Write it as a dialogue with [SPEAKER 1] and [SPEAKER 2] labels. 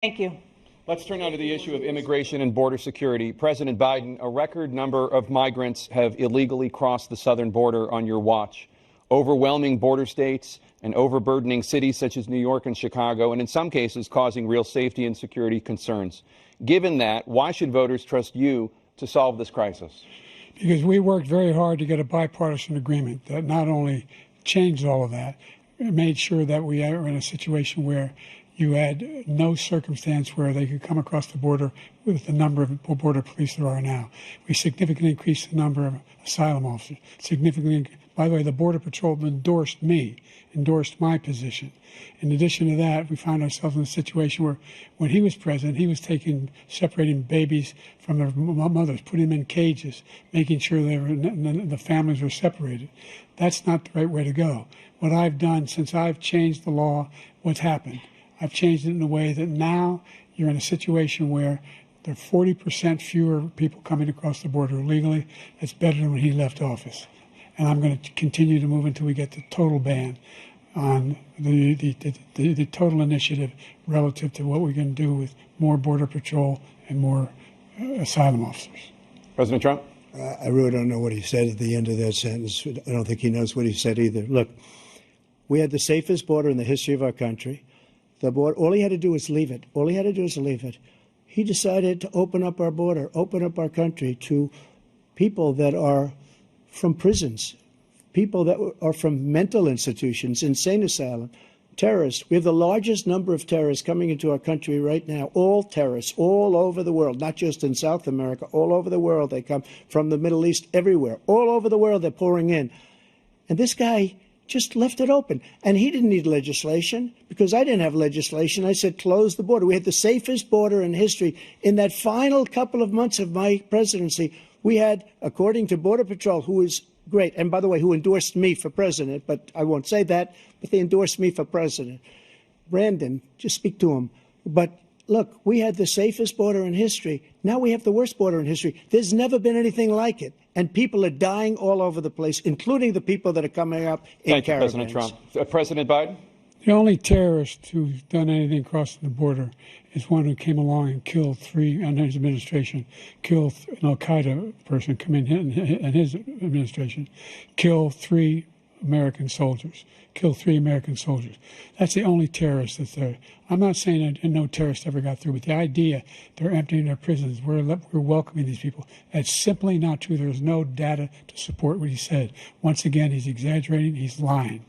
[SPEAKER 1] Thank you.
[SPEAKER 2] Let's turn now to the issue of immigration and border security. President Biden, a record number of migrants have illegally crossed the southern border on your watch, overwhelming border states and overburdening cities such as New York and Chicago, and in some cases causing real safety and security concerns. Given that, why should voters trust you to solve this crisis?
[SPEAKER 3] Because we worked very hard to get a bipartisan agreement that not only changed all of that, it made sure that we are in a situation where you had no circumstance where they could come across the border with the number of border police there are now. We significantly increased the number of asylum officers. By the way, the Border Patrol endorsed my position. In addition to that, we found ourselves in a situation where when he was president, he was separating babies from their mothers, putting them in cages, making sure the families were separated. That's not the right way to go. What I've done since I've changed the law, what's happened? I've changed it in a way that now you're in a situation where there are 40% fewer people coming across the border illegally. That's better than when he left office. And I'm going to continue to move until we get the total ban on the total initiative relative to what we can do with more Border Patrol and more asylum officers.
[SPEAKER 2] President Trump?
[SPEAKER 4] I really don't know what he said at the end of that sentence. I don't think he knows what he said either. Look, we had the safest border in the history of our country. The border, all he had to do was leave it. All he had to do was leave it. He decided to open up our border, open up our country to people that are from prisons, people that are from mental institutions, insane asylum, terrorists. We have the largest number of terrorists coming into our country right now, all terrorists, all over the world, not just in South America, all over the world. They come from the Middle East, everywhere. All over the world they're pouring in. And this guy just left it open. And he didn't need legislation because I didn't have legislation. I said, close the border. We had the safest border in history. In that final couple of months of my presidency, we had, according to Border Patrol, who is great, and by the way, who endorsed me for president, but I won't say that, but they endorsed me for president. Brandon, just speak to him. But look, we had the safest border in history. Now we have the worst border in history. There's never been anything like it. And people are dying all over the place, including the people that are coming up in caravans.
[SPEAKER 2] Thank you, President Trump. President Biden?
[SPEAKER 3] The only terrorist who's done anything crossing the border is one who came along and killed three, under his administration, killed an al-Qaeda person come in his administration, killed three American soldiers. That's the only terrorist that's there. I'm not saying that no terrorist ever got through, but the idea they're emptying their prisons, we're welcoming these people, that's simply not true. There's no data to support what he said. Once again, he's exaggerating, he's lying.